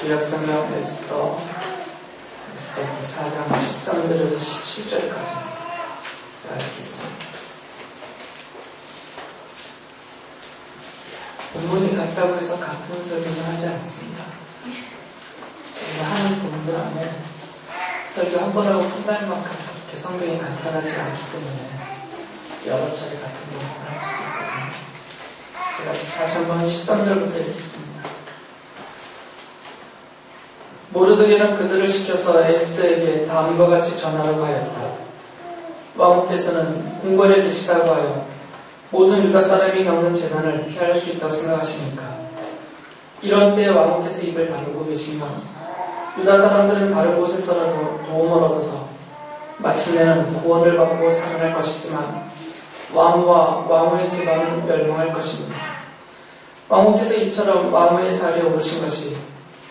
구약성경 에스더 4장 13절에서 17절까지 자, 읽겠습니다. 본문이 같다고 해서 같은 설교는 하지 않습니다. 하는 본문 안에 설교 한 번 하고 끝날 만큼 그렇게 성경이 간단하지 않기 때문에 여러 차례 같은 본문을 할 수도 있거든요. 제가 다시 한번 13절부터 읽겠습니다. 모르드게는 그들을 시켜서 에스더에게 다음과 같이 전하라고 하였다. 왕후께서는 궁궐에 계시다고 하여 모든 유다 사람이 겪는 재난을 피할 수 있다고 생각하십니까? 이런 때에 왕후께서 입을 다루고 계시면 유다 사람들은 다른 곳에서라도 도움을 얻어서 마침내는 구원을 받고 살아날 것이지만 왕과 왕후의 집안은 멸망할 것입니다. 왕후께서 이처럼 왕후의 자리에 오르신 것이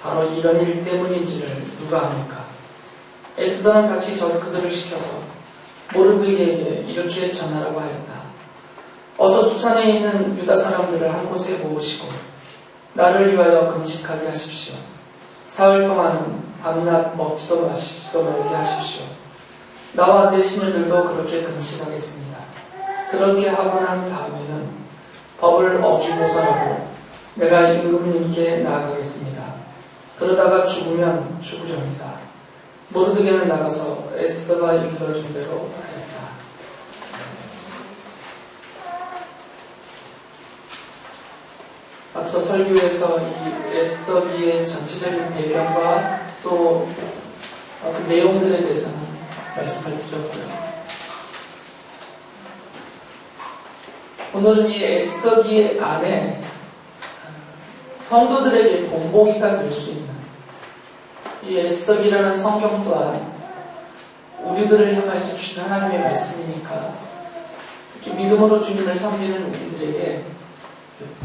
바로 이런 일 때문인지를 누가 압니까? 에스더는 다시 그들을 시켜서 모르드게에게 이렇게 전하라고 하였다. 어서 수산에 있는 유다 사람들을 한 곳에 모으시고 나를 위하여 금식하게 하십시오. 사흘 동안은 밤낮 먹지도 마시지도 말게 하십시오. 나와 내 시녀들도 그렇게 금식하겠습니다. 그렇게 하고 난 다음에는 법을 어기고서라도 내가 임금님께 나아가겠습니다. 그러다가 죽으면 죽으렵니다. 모르드게는 나가서 에스더가 일러준 대로 하였다. 앞서 설교에서 이 에스더기의 전체적인 배경과 또 그 내용들에 대해서는 말씀을 드렸고요. 오늘은 이 에스더기 안에 성도들에게 본보기가 될 수 있는 이 에스더기라는 성경 또한 우리들을 향해서 주신 하나님의 말씀이니까 특히 믿음으로 주님을 섬기는 우리들에게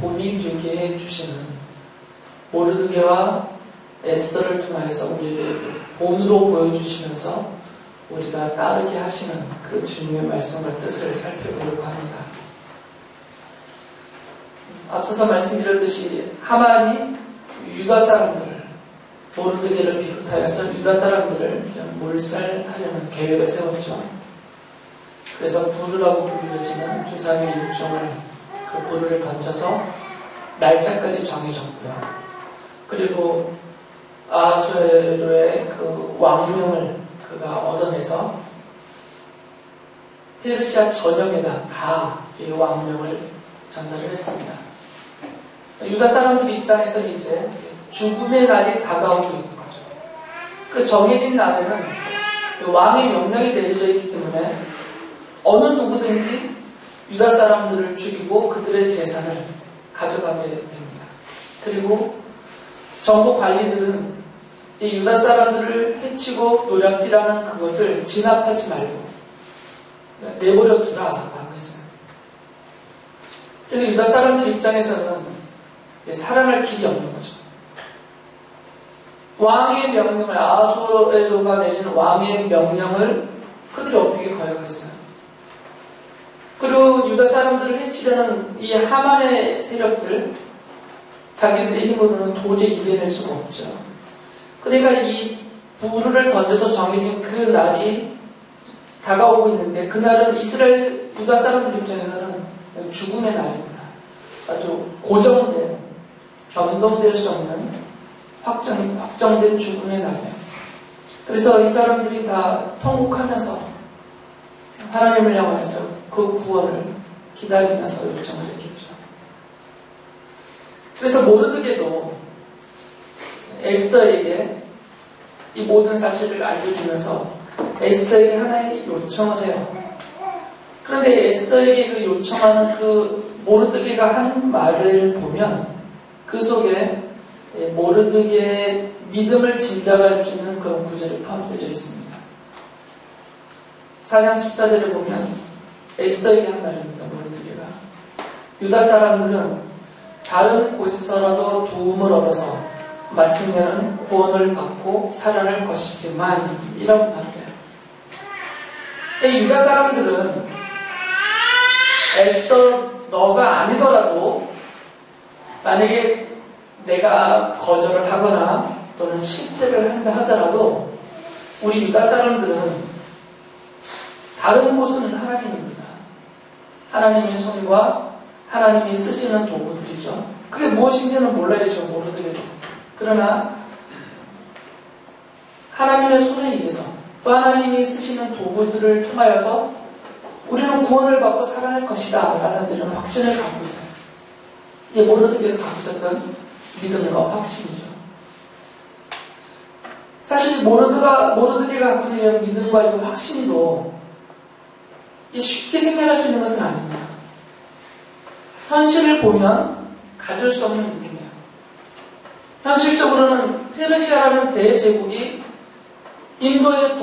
본이 되게 해주시는 모르드게와 에스더를 통하여서 우리에게 본으로 보여주시면서 우리가 따르게 하시는 그 주님의 말씀과 뜻을 살펴보려고 합니다. 앞서서 말씀드렸듯이 하만이 유다 사람들을 모르드게를 비롯하여서 유다 사람들을 몰살하려는 계획을 세웠죠. 그래서 부르라고 불려지는 조상의 육종을 그 부르를 던져서 날짜까지 정해졌고요. 그리고 아하수에로의 그 왕명을 그가 얻어내서 페르시아 전역에다 다 이 왕명을 전달을 했습니다. 유다 사람들 입장에서는 이제 죽음의 날이 다가오고 있는 거죠. 그 정해진 날에는 왕의 명령이 내려져 있기 때문에 어느 누구든지 유다 사람들을 죽이고 그들의 재산을 가져가게 됩니다. 그리고 정부 관리들은 이 유다 사람들을 해치고 노략질하는 그것을 진압하지 말고 내버려 두라라고 했어요. 그리고 유다 사람들 입장에서는 살아날 길이 없는 거죠. 왕의 명령을 아하수에로가 내리는 왕의 명령을 그들이 어떻게 거역했어요? 그리고 유다 사람들을 해치려는 이 하만의 세력들 자기들의 힘으로는 도저히 이겨낼 수가 없죠. 그러니까 이 부르를 던져서 정해진 그 날이 다가오고 있는데 그날은 이스라엘 유다 사람들 입장에서는 죽음의 날입니다. 아주 고정된 변동될 수 없는 확정된 죽음의 날이에요. 그래서 이 사람들이 다 통곡하면서 하나님을 향해서 그 구원을 기다리면서 요청을 했겠죠. 그래서 모르드게도 에스더에게 이 모든 사실을 알려주면서 에스더에게 하나의 요청을 해요. 그런데 에스더에게 그 요청하는 그 모르드게가 한 말을 보면 그 속에 모르드게의 믿음을 짐작할 수 있는 그런 구절이 포함되어 있습니다. 4장 14절에 보면 에스더에게 한 말입니다. 모르드게가 유다 사람들은 다른 곳에서라도 도움을 얻어서 마침내는 구원을 받고 살아날 것이지만 이런 말이에요. 유다 사람들은 에스더 너가 아니더라도 만약에 내가 거절을 하거나 또는 실패를 한다 하더라도 우리 유다 사람들은 다른 곳은 하나님입니다. 하나님의 손과 하나님이 쓰시는 도구들이죠. 그게 무엇인지는 몰라야죠. 모르더라도. 그러나 하나님의 손에 의해서 또 하나님이 쓰시는 도구들을 통하여서 우리는 구원을 받고 살아날 것이다 라는 이런 확신을 갖고 있어요. 이게 모르드게에서 갖고 있었던 믿음과 확신이죠. 사실 모르드게가 갖고 있는 믿음과 이 확신도 쉽게 생각할 수 있는 것은 아닙니다. 현실을 보면 가질 수 없는 믿음이에요. 현실적으로는 페르시아라는 대제국이 인도의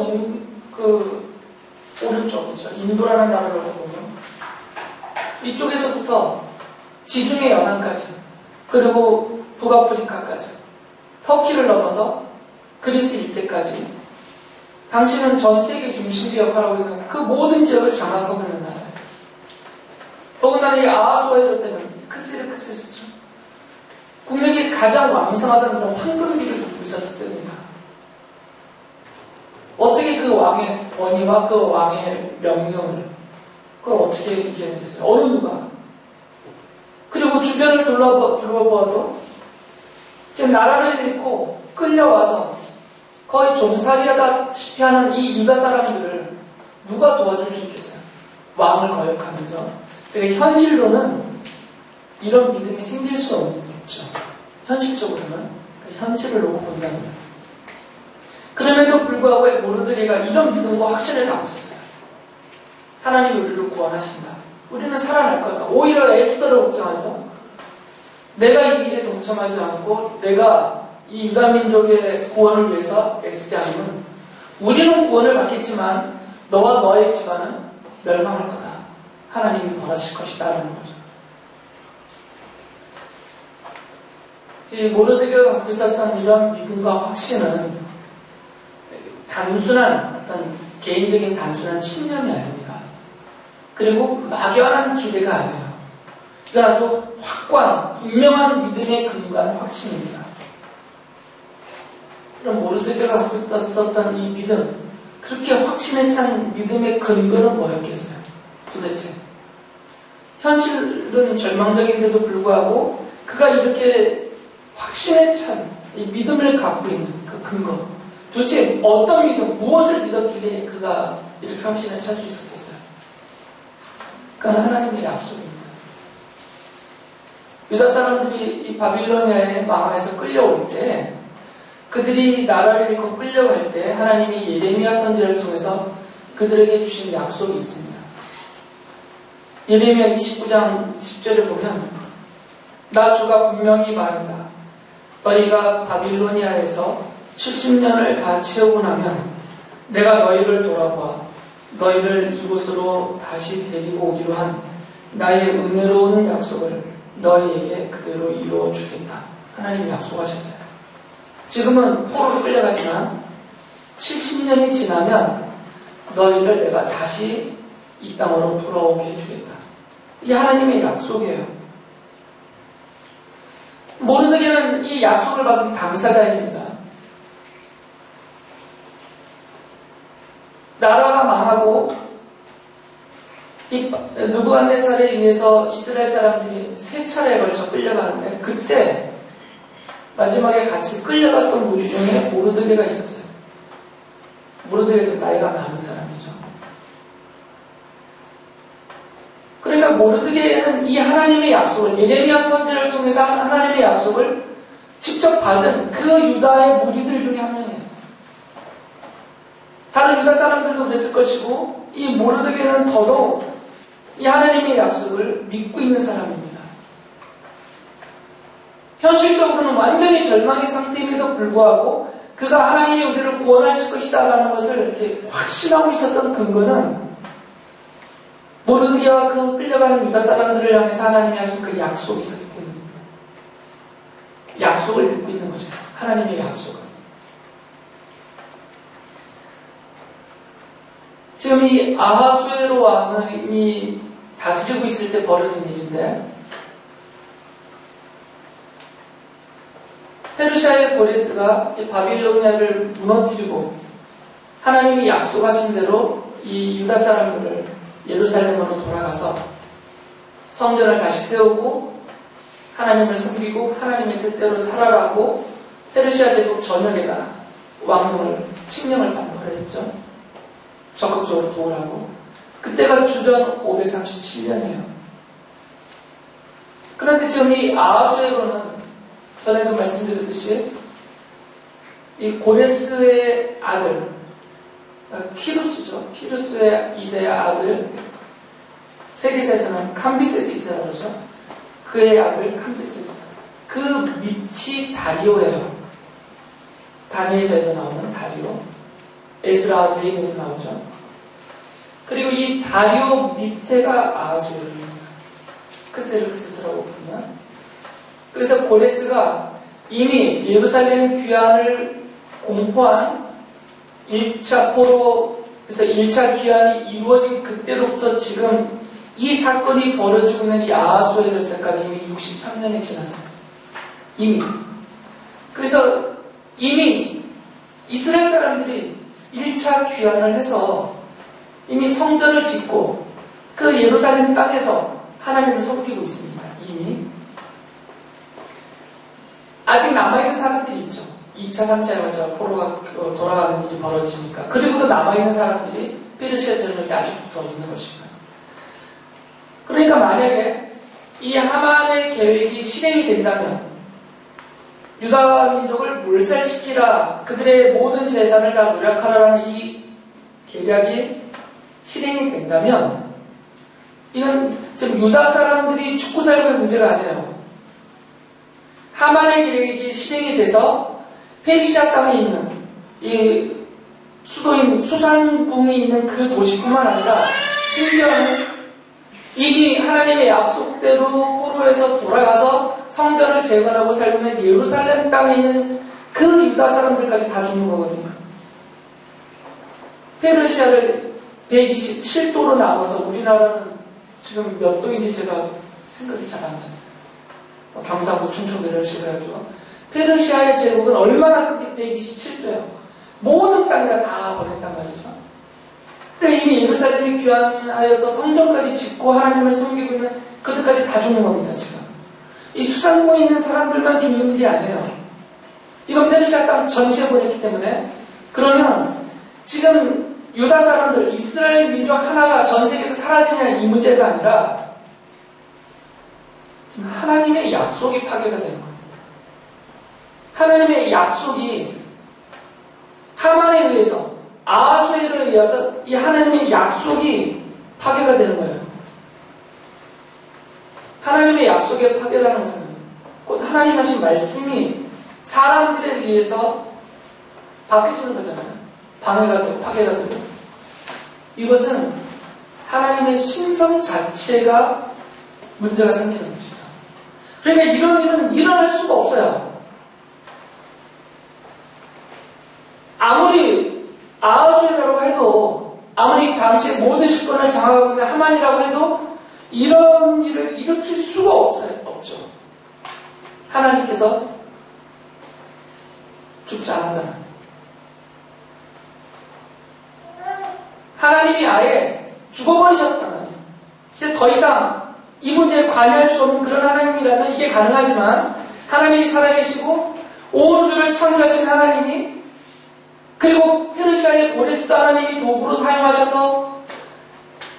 오른쪽이죠. 인도라는 나라를 보면 이쪽에서부터 지중해 연안까지 그리고 북아프리카까지 터키를 넘어서 그리스 일대까지 당시는 전 세계 중심지 역할을 하고 있는 그 모든 지역을 장악하고 있는 나라예요. 더군다나 이 아하수에르 때는 크시르크스죠. 국력이 가장 왕성하다는 그런 황금기를 갖고 있었을 때입니다. 어떻게 그 왕의 권위와 그 왕의 명령을 그걸 어떻게 이겨내겠어요? 어느 누가? 그리고 주변을 둘러보아도 이제 나라를 잃고 끌려와서 거의 종살이하다시피 하는 이 유다 사람들을 누가 도와줄 수 있겠어요? 왕을 거역하면서. 그러니까 현실로는 이런 믿음이 생길 수 없죠. 현실적으로는 현실을 놓고 본다면. 그럼에도 불구하고 모르드게가 이런 믿음과 확신을 갖고 있었어요. 하나님이 우리를 구원하신다. 우리는 살아날 거다. 오히려 에스더를 걱정하죠. 내가 이 일에 동참하지 않고 내가 이 유다 민족의 구원을 위해서 애쓰지 않으면 우리는 구원을 받겠지만 너와 너의 집안은 멸망할 거다. 하나님이 벌하실 것이다. 라는 거죠. 이 모르드게가 갖고 있었던 이런 믿음과 확신은 단순한 어떤 개인적인 단순한 신념이 아닙니다. 그리고 막연한 기대가 아니에요. 이건 아주 확고한 분명한 믿음의 근거한 확신입니다. 그럼 모르드게가 갖고 있었던 이 믿음, 그렇게 확신에 찬 믿음의 근거는 뭐였겠어요? 도대체 현실은 절망적인데도 불구하고 그가 이렇게 확신에 찬 이 믿음을 갖고 있는 그 근거, 도대체 어떤 믿음, 무엇을 믿었길래 그가 이렇게 확신을 찾을 수 있었겠어요? 그건 하나님의 약속입니다. 유다 사람들이 이 바빌로니아의 망하에서 끌려올 때, 그들이 나라를 잃고 끌려갈 때 하나님이 예레미야 선지자를 통해서 그들에게 주신 약속이 있습니다. 예레미야 29장 10절에 보면 나 주가 분명히 말한다. 너희가 바빌로니아에서 70년을 다 채우고 나면 내가 너희를 돌아보아 너희를 이곳으로 다시 데리고 오기로 한 나의 은혜로운 약속을 너희에게 그대로 이루어 주겠다. 하나님이 약속하셨어요. 지금은 포로로 끌려가지만 70년이 지나면 너희를 내가 다시 이 땅으로 돌아오게 해주겠다. 이게 하나님의 약속이에요. 모르드게는 이 약속을 받은 당사자입니다. 나라가 망하고 이 느부갓네살에 의해서 이스라엘 사람들이 세 차례에 걸쳐 끌려가는데 그때 마지막에 같이 끌려갔던 무리 중에 모르드게가 있었어요. 모르드게도 나이가 많은 사람이죠. 그러니까 모르드게는 이 하나님의 약속을 예레미야 선지자를 통해서 하나님의 약속을 직접 받은 그 유다의 무리들 중에 한 명이에요. 다른 유다 사람들도 그랬을 것이고 이 모르드게는 더더욱 이 하나님의 약속을 믿고 있는 사람입니다. 현실적으로는 완전히 절망의 상태임에도 불구하고 그가 하나님이 우리를 구원하실 것이다 라는 것을 이렇게 확신하고 있었던 근거는 모르드게와 그 끌려가는 유다 사람들을 향해서 하나님이 하신 그 약속이 있었기 때문입니다. 약속을 믿고 있는 거죠. 하나님의 약속을. 지금 이 아하수에로 왕이 다스리고 있을 때 벌어진 일인데 페르시아의 고레스가 바빌로니아를 무너뜨리고 하나님이 약속하신 대로 이 유다 사람들을 예루살렘으로 돌아가서 성전을 다시 세우고 하나님을 섬기고 하나님의 뜻대로 살아라고 페르시아 제국 전역에다 왕궁을 칙령을 반발을 했죠. 적극적으로 도우라고. 그때가 주전 537년이에요. 그런데 지금 이 아하수에로는 전에도 말씀드렸듯이 이 고레스의 아들 키루스죠. 키루스의 2세의 아들 세계사에서는 캄비세스 2세라고 그러죠. 그의 아들 캄비세스. 그 밑이 다리오예요. 다니엘서에도 나오는 다리오. 에스라 느헤미야에서 나오죠. 그리고 이 다리오 밑에가 아하수에로입니다. 크세르크스라고 부르면. 그래서 고레스가 이미 예루살렘 귀환을 공포한 1차 포로, 그래서 1차 귀환이 이루어진 그때로부터 지금 이 사건이 벌어지고 있는 이 아하수에로 때까지 이미 63년이 지났어요. 이미. 그래서 이미 이스라엘 사람들이 1차 귀환을 해서 이미 성전을 짓고 그 예루살렘 땅에서 하나님을 섬기고 있습니다. 이미. 아직 남아있는 사람들이 있죠. 2차, 3차에 걸쳐 포로가 돌아가는 일이 벌어지니까. 그리고도 남아있는 사람들이 페르시아 전역에 아직부터 있는 것입니다. 그러니까 만약에 이 하만의 계획이 실행이 된다면 유다 민족을 몰살시키라, 그들의 모든 재산을 다 노력하라는 이 계략이 실행이 된다면 이건 지금 유다 사람들이 죽고 살고의 문제가 아니에요. 하만의 계획이 실행이 돼서 페르시아 땅에 있는 이 수도인 수산궁이 있는 그 도시뿐만 아니라 심지어는 이미 하나님의 약속대로 포로에서 돌아가서 성전을 재건하고 살고 있는 예루살렘 땅에 있는 그 유다 사람들까지 다 죽는 거거든요. 페르시아를 127도로 나눠서 우리나라는 지금 몇 도인지 제가 생각이 잘 안 나요. 경상도, 충청 이런 식으로 해가지고 페르시아의 제국은 얼마나 크게 127도예요. 모든 땅이다 다 보냈단 말이죠. 그러니까 이미 예루살렘이 귀환하여서 성전까지 짓고 하나님을 섬기고 있는 그들까지 다 죽는 겁니다. 지금 이 수산고에 있는 사람들만 죽는 일이 아니에요. 이건 페르시아 땅 전체에 보냈기 때문에. 그러면 지금 유다 사람들, 이스라엘 민족 하나가 전 세계에서 사라지냐 이 문제가 아니라 하나님의 약속이 파괴가 되는 겁니다. 하나님의 약속이 하만에 의해서, 아하수에로에 의해서 이 하나님의 약속이 파괴가 되는 거예요. 하나님의 약속의 파괴라는 것은 곧 하나님 하신 말씀이 사람들에 의해서 바뀌어지는 거잖아요. 방해가 되고 파괴가 되고. 이것은 하나님의 신성 자체가 문제가 생기는 것이죠. 그러니까 이런 일은 일어날 수가 없어요. 아무리 아하수에라고 해도, 아무리 당시에 모든 실권을 장악하고 있는 하만이라고 해도 이런 일을 일으킬 수가 없죠. 하나님께서 죽지 않는다면. 하나님이 아예 죽어버리셨다면, 이제 더 이상 이 문제에 관여할 수 없는 그런 하나님이라면 이게 가능하지만, 하나님이 살아계시고 온 우주를 창조하신 하나님이, 그리고 페르시아의 고레스도 하나님이 도구로 사용하셔서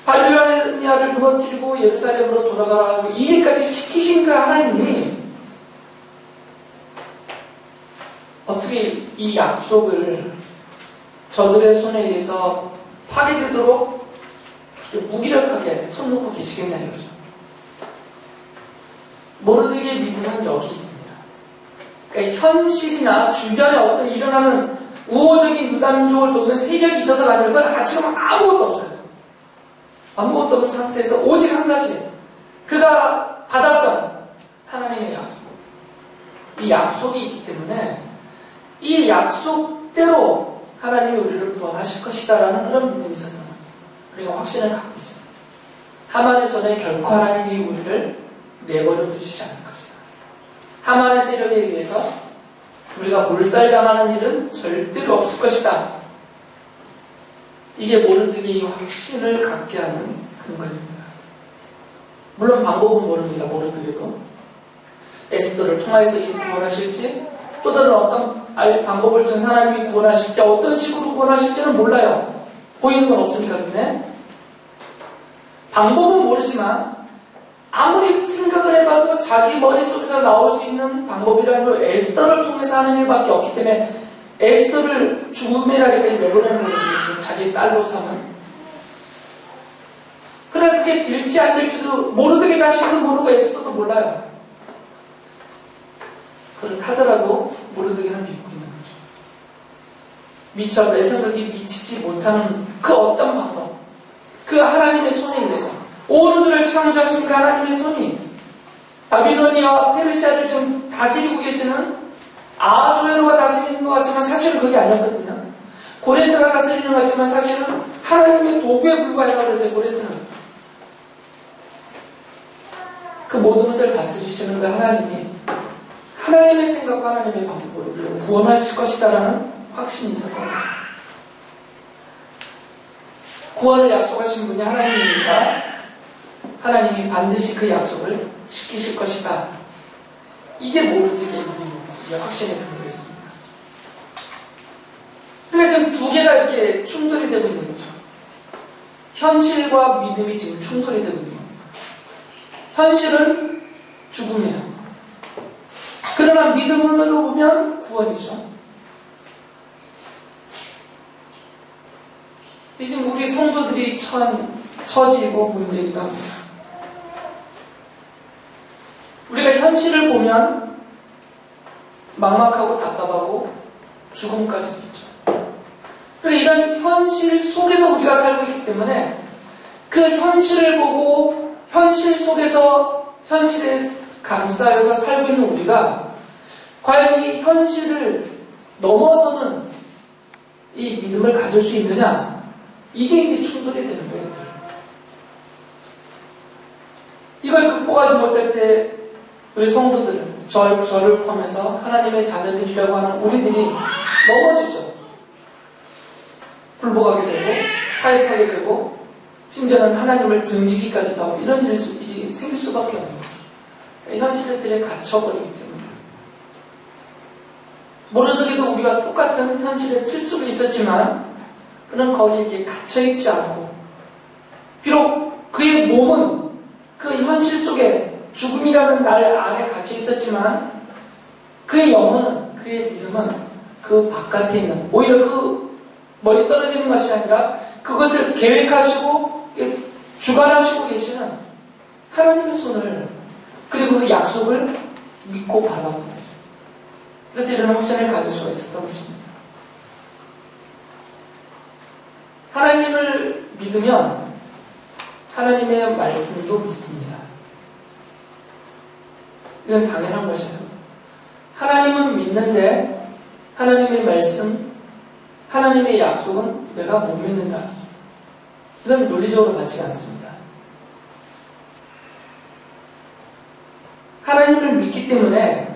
바빌로니아를 무너뜨리고 예루살렘으로 돌아가라고 이 일까지 시키신 그 하나님이 어떻게 이 약속을 저들의 손에 의해서 파괴되도록 무기력하게 손 놓고 계시겠냐 이거죠. 모르드게의 미국은 여기 있습니다. 그러니까 현실이나 주변에 어떤 일어나는 우호적인 유다민족을 돕는 세력이 있어서가 아니라 그건 지금 아무것도 없어요. 아무것도 없는 상태에서 오직 한 가지, 그가 받았던 하나님의 약속, 이 약속이 있기 때문에 이 약속대로 하나님이 우리를 구원하실 것이다라는 그런 믿음이 있었던 거죠. 그리고 확신을 갖고 있습니다. 하만의 손에 결코 하나님이 우리를 내버려 두시지 않을 것이다. 하만의 세력에 의해서 우리가 몰살당하는 일은 절대로 없을 것이다. 이게 모르드게의 확신을 갖게 하는 근거입니다. 물론 방법은 모릅니다. 모르드게도 에스더를 통해서 이 구원하실지 또 다른 어떤 방법을 통해서 하나님이 구원하실 때 어떤 식으로 구원하실지는 몰라요. 보이는 건 없으니까 눈에. 방법은 모르지만 아무리 생각을 해봐도 자기 머릿속에서 나올 수 있는 방법이라는 걸 에스더를 통해서 하는 일밖에 없기 때문에 에스더를 죽음의 자리까지 내보내는 거거든요. 자기 딸로 삼은. 그러나 그게 될지 안 될지도 모르드게 자식도 모르고 에스더도 몰라요. 그렇다더라도 모르드게는 믿고 있는 거죠. 미처 내 생각이 미치지 못하는 그 어떤 방법, 그 하나님의 손에 의해서 온 우주를 창조하신 그 하나님의 손이 바빌로니아와 페르시아를 지금 다스리고 계시는 아하수에로가 다스리는 것 같지만 사실은 그게 아니었거든요. 고레스가 다스리는 것 같지만 사실은 하나님의 도구에 불과해서 그랬어요. 고레스는 그 모든 것을 다스리시는 그 하나님이 하나님의 생각과 하나님의 방법으로 우리를 구원하실 것이다라는 확신이 있었던 거죠. 구원을 약속하신 분이 하나님이니까 하나님이 반드시 그 약속을 지키실 것이다. 이게 모르드게의 믿음이고 확신의 근거였습니다. 그러니까 지금 두 개가 이렇게 충돌이 되고 있는 거죠. 현실과 믿음이 지금 충돌이 되고 있는 겁니다. 현실은 죽음이에요. 그러나 믿음으로 보면 구원이죠. 지금 우리 성도들이 처한 처지이고 문제이기도 합니다. 우리가 현실을 보면 막막하고 답답하고 죽음까지 있죠. 그리고 이런 현실 속에서 우리가 살고 있기 때문에 그 현실을 보고 현실 속에서 현실에 감싸여서 살고 있는 우리가 과연 이 현실을 넘어서는 이 믿음을 가질 수 있느냐, 이게 이제 충돌이 되는 거예요. 이걸 극복하지 못할 때 우리 성도들은 저를 포함해서 하나님의 자녀들이라고 하는 우리들이 넘어지죠. 불복하게 되고 타협하게 되고 심지어는 하나님을 등지기까지도 하고 이런 일이 생길 수밖에 없는 거예요. 현실들에 갇혀버리기 때문에. 모르드게도 우리와 똑같은 현실의 틀 속에 있었지만 그는 거기에 이렇게 갇혀있지 않고 비록 그의 몸은 그 현실 속에 죽음이라는 날 안에 갇혀 있었지만 그의 영혼은, 그의 믿음은 그 바깥에 있는, 오히려 그 멀리 떨어지는 것이 아니라 그것을 계획하시고 주관하시고 계시는 하나님의 손을, 그리고 그 약속을 믿고 바라보는 거죠. 그래서 이런 확신을 가질 수가 있었던 것입니다. 하나님을 믿으면 하나님의 말씀도 믿습니다. 이건 당연한 것이에요. 하나님은 믿는데 하나님의 말씀, 하나님의 약속은 내가 못 믿는다. 이건 논리적으로 맞지가 않습니다. 하나님을 믿기 때문에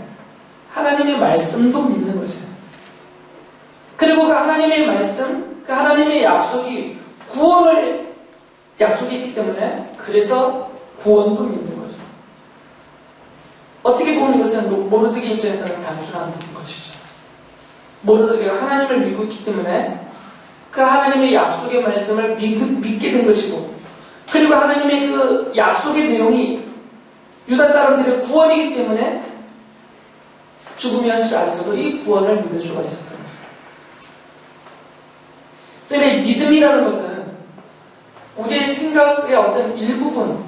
하나님의 말씀도 믿는 것이에요. 그리고 그 하나님의 말씀, 그 하나님의 약속이 구원을 약속했기 때문에 그래서 구원도 믿는 거죠. 어떻게 보면 이것은 모르드게 입장에서는 단순한 것이죠. 모르드게가 하나님을 믿고 있기 때문에 그 하나님의 약속의 말씀을 믿게 된 것이고, 그리고 하나님의 그 약속의 내용이 유다 사람들의 구원이기 때문에 죽음의 현실 안에서도 이 구원을 믿을 수가 있었던 거죠. 그런데 믿음이라는 것은 우리의 생각의 어떤 일부분,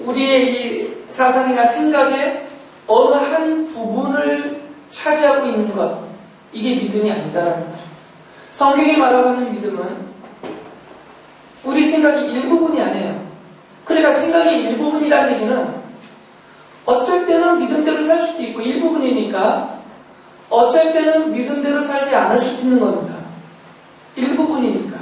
우리의 이 사상이나 생각의 어느 한 부분을 차지하고 있는 것, 이게 믿음이 아니다라는 거죠. 성경이 말하고 있는 믿음은 우리 생각의 일부분이 아니에요. 그러니까 생각의 일부분이라는 얘기는 어쩔 때는 믿음대로 살 수도 있고 일부분이니까 어쩔 때는 믿음대로 살지 않을 수도 있는 겁니다. 일부분이니까.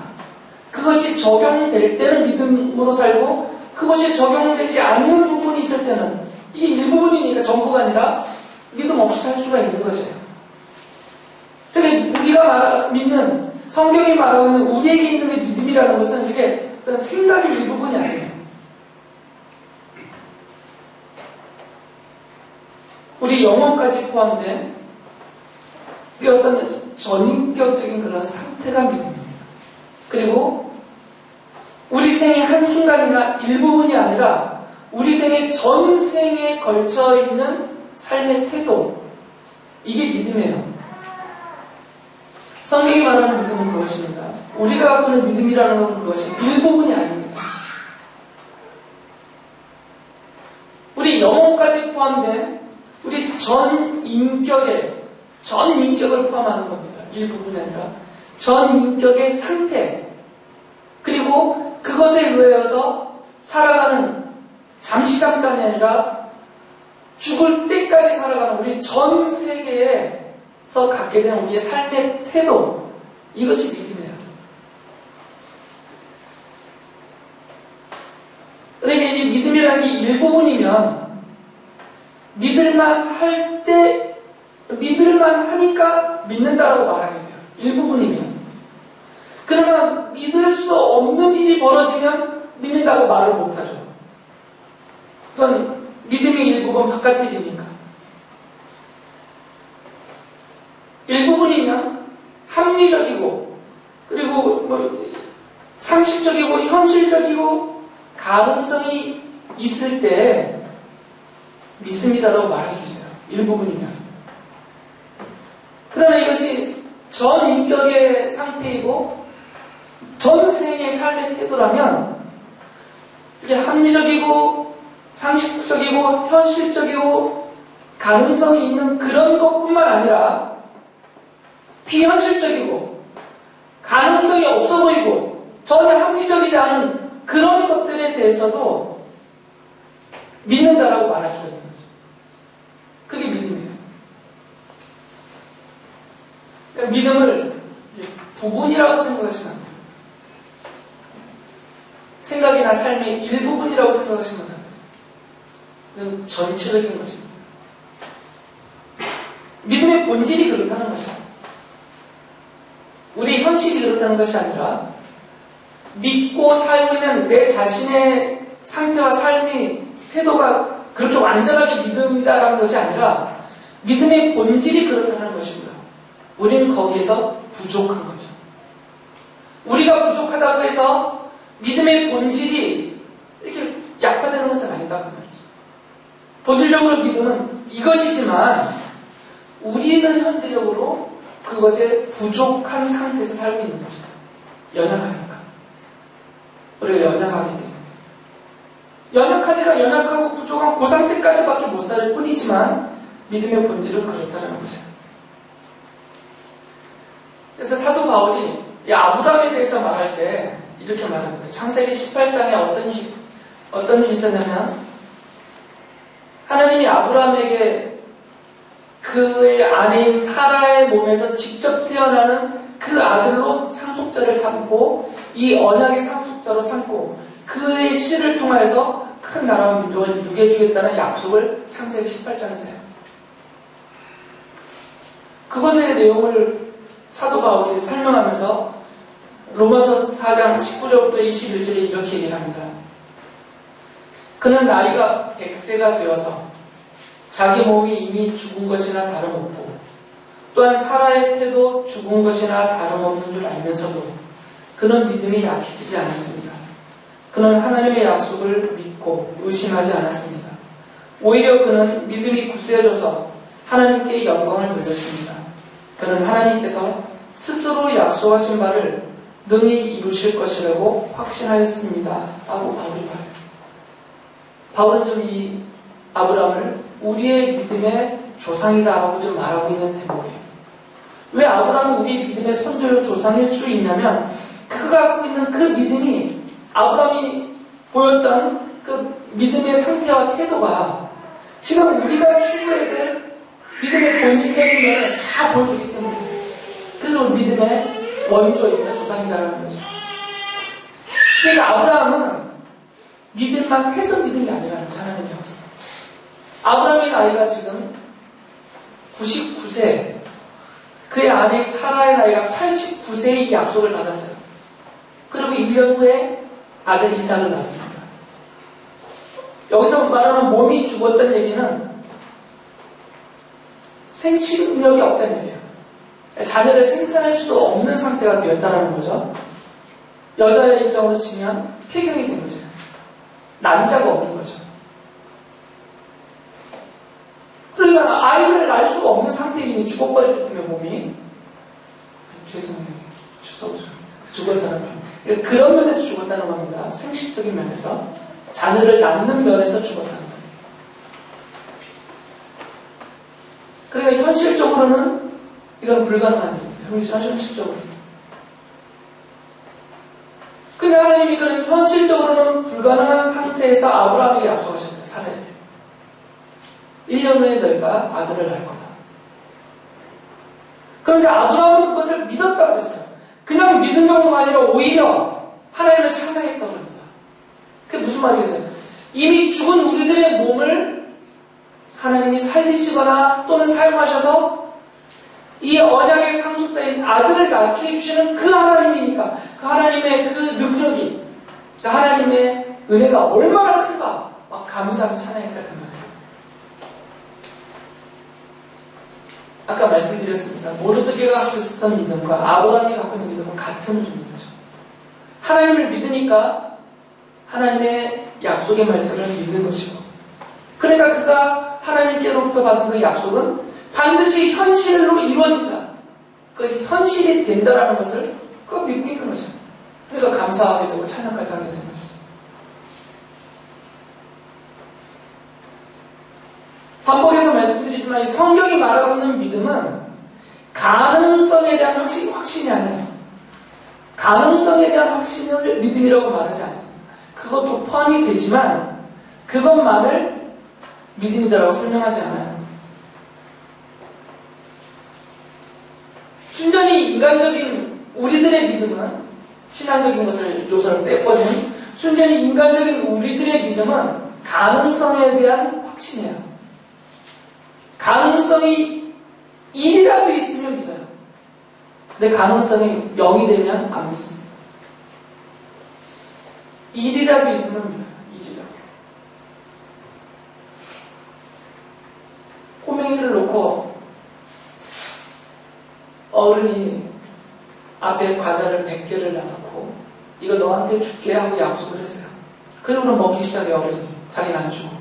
그것이 적용될 때는 믿음으로 살고 그것이 적용되지 않는 부분이 있을 때는 이게 일부분이니까 전부가 아니라 믿음 없이 살 수가 있는 거죠. 우리가 믿는, 성경이 말하고 있는 우리에게 있는 그 믿음이라는 것은 이게 어떤 생각의 일부분이 아니에요. 우리 영혼까지 포함된 우리 어떤 전인격적인 그런 상태가 믿음입니다. 그리고 우리 생의 한순간이나 일부분이 아니라 우리 생의 전생에 걸쳐 있는 삶의 태도, 이게 믿음이에요. 성경이 말하는 믿음은 그것입니다. 우리가 갖고 있는 믿음이라는 건 그것이 일부분이 아닙니다. 우리 영혼까지 포함된 우리 전 인격을 포함하는 겁니다. 일부분이 아니라 전 인격의 상태, 그리고 그것에 의해서 살아가는, 잠깐이 아니라 죽을 때까지 살아가는 우리 전 세계에서 갖게 된 우리의 삶의 태도, 이것이 믿음이에요. 그러니까 이 믿음이라는 게 일부분이면 믿을만 하니까 믿는다라고 말하게 돼요. 일부분이면. 그러면 믿을 수 없는 일이 벌어지면 믿는다고 말을 못하죠. 그건 믿음의 일부분 바깥의 일이니까. 일부분이면 합리적이고, 그리고 상식적이고 현실적이고 가능성이 있을 때 믿습니다라고 말할 수 있어요. 일부분이면. 그러나 이것이 전 인격의 상태이고 전생의 삶의 태도라면 이게 합리적이고 상식적이고 현실적이고 가능성이 있는 그런 것뿐만 아니라 비현실적이고 가능성이 없어 보이고 전혀 합리적이지 않은 그런 것들에 대해서도 믿는다라고 말할 수 있는 거죠. 그게 믿음이에요. 그러니까 믿음을 부분이라고 생각하시면 안 돼요. 생각이나 삶의 일부분이라고 생각하시면 안 돼요. 그건 전체적인 것입니다. 믿음의 본질이 그렇다는 거죠. 우리 현실이 그렇다는 것이 아니라 믿고 살고 있는 내 자신의 상태와 삶의 태도가 그렇게 완전하게 믿음이다라는 것이 아니라 믿음의 본질이 그렇다는 것입니다. 우리는 거기에서 부족한 거죠. 우리가 부족하다고 해서 믿음의 본질이 이렇게 약화되는 것은 아니다 그 말이죠. 본질적으로 믿음은 이것이지만 우리는 현재적으로 그것에 부족한 상태에서 살고 있는 거죠. 연약하니까. 우리가 연약하기 때문에. 연약하니까 연약하고 부족한 그 상태까지밖에 못 살 뿐이지만 믿음의 본질은 그렇다는 거죠. 그래서 사도 바울이 이 아브라함에 대해서 말할 때 이렇게 말합니다. 창세기 18장에 어떤 일이 있었냐면 하나님이 아브라함에게 그의 아내인 사라의 몸에서 직접 태어나는 그 아들로 상속자를 삼고 이 언약의 상속자로 삼고 그의 씨를 통하여서 큰 나라와 민족을 이루게 해주겠다는 약속을 창세기 18장에서 해요. 그것의 내용을 사도 바울이 설명하면서 로마서 4장 19절부터 21절에 이렇게 얘기를 합니다. 그는 나이가 100세가 되어서 자기 몸이 이미 죽은 것이나 다름없고 또한 사라의 태도 죽은 것이나 다름없는 줄 알면서도 그는 믿음이 약해지지 않았습니다. 그는 하나님의 약속을 믿고 의심하지 않았습니다. 오히려 그는 믿음이 굳세어져서 하나님께 영광을 돌렸습니다. 그는 하나님께서 스스로 약속하신 바를 능히 이루실 것이라고 확신하였습니다. 라고 바울이 말해요. 바울은 좀 이 아브라함을 우리의 믿음의 조상이다라고 좀 말하고 있는 대목이에요. 왜 아브라함은 우리의 믿음의 선조요 조상일 수 있냐면 그가 갖고 있는 그 믿음이 아브라함이 보였던 그 믿음의 상태와 태도가 지금 우리가 추구해야 될 믿음의 본질적인 면을 다 보여주기 때문에 그래서 믿음의 원조이며 조상이다라는 거죠. 그러니까 아브라함은 믿음만 해서 믿음이 아니라는 거죠. 하나님의 약속. 아브라함의 나이가 지금 99세. 그의 아내 사라의 나이가 89세의 약속을 받았어요. 그리고 1년 후에 아들 이삭을 낳습니다. 여기서 말하는 몸이 죽었다는 얘기는 생식력이 없다는 얘기예요. 자녀를 생산할 수 없는 상태가 되었다는 거죠. 여자의 입장으로 치면 폐경이 된 거죠. 난자가 없는 거죠. 그러니까 아이를 낳을 수가 없는 상태에 이미 죽어버렸기 때문에 몸이 죄송해요. 죽었다는 면 그런 면에서 죽었다는 겁니다. 생식적인 면에서 자녀를 낳는 면에서 죽었다는 겁니다. 그러니까 현실적으로는 이건 불가능한 일입니다. 현실적으로. 근데 하나님이 그런 현실적으로는 불가능한 상태에서 아브라함에게 약속하셨어요. 사라에게. 1년 후에 너희가 아들을 낳을 거다. 그런데 아브라함은 그것을 믿었다고 했어요. 그냥 믿은 정도가 아니라 오히려 하나님을 찬양했다고 합니다. 그게 무슨 말이겠어요? 이미 죽은 우리들의 몸을 하나님이 살리시거나 또는 사용하셔서 이 언약의 상속자인 아들을 낳게 해주시는 그 하나님이니까 그 하나님의 그 능력이 그 하나님의 은혜가 얼마나 큰가 막 감사하고 찬양했다 그 말이에요. 아까 말씀드렸습니다. 모르드게가 갖고 있었던 믿음과 아브라함이 갖고 있는 믿음은 같은 믿음이죠. 하나님을 믿으니까 하나님의 약속의 말씀을 믿는 것이고 그러니까 그가 하나님께로부터 받은 그 약속은 반드시 현실로 이루어진다. 그것이 현실이 된다라는 것을 그거 믿고 있는 거죠. 그러니까 감사하게 되고 찬양까지 하게 되는 것이죠. 반복해서 말씀드리지만 이 성경이 말하고 있는 믿음은 가능성에 대한 확신이 아니에요. 가능성에 대한 확신을 믿음이라고 말하지 않습니다. 그것도 포함이 되지만 그것만을 믿음이다라고 설명하지 않아요. 순전히 인간적인 우리들의 믿음은 신앙적인 것을 요소를 빼버리는 순전히 인간적인 우리들의 믿음은 가능성에 대한 확신이에요. 가능성이 1이라도 있으면 믿어요. 근데 가능성이 0이 되면 안 믿습니다. 1이라도 있으면 믿어요. 1이라도. 꼬맹이를 놓고 어른이 앞에 과자를 100개를 놔놓고 이거 너한테 줄게 하고 약속을 했어요. 그리고는 먹기 시작해 어른이. 자기는 안 주고.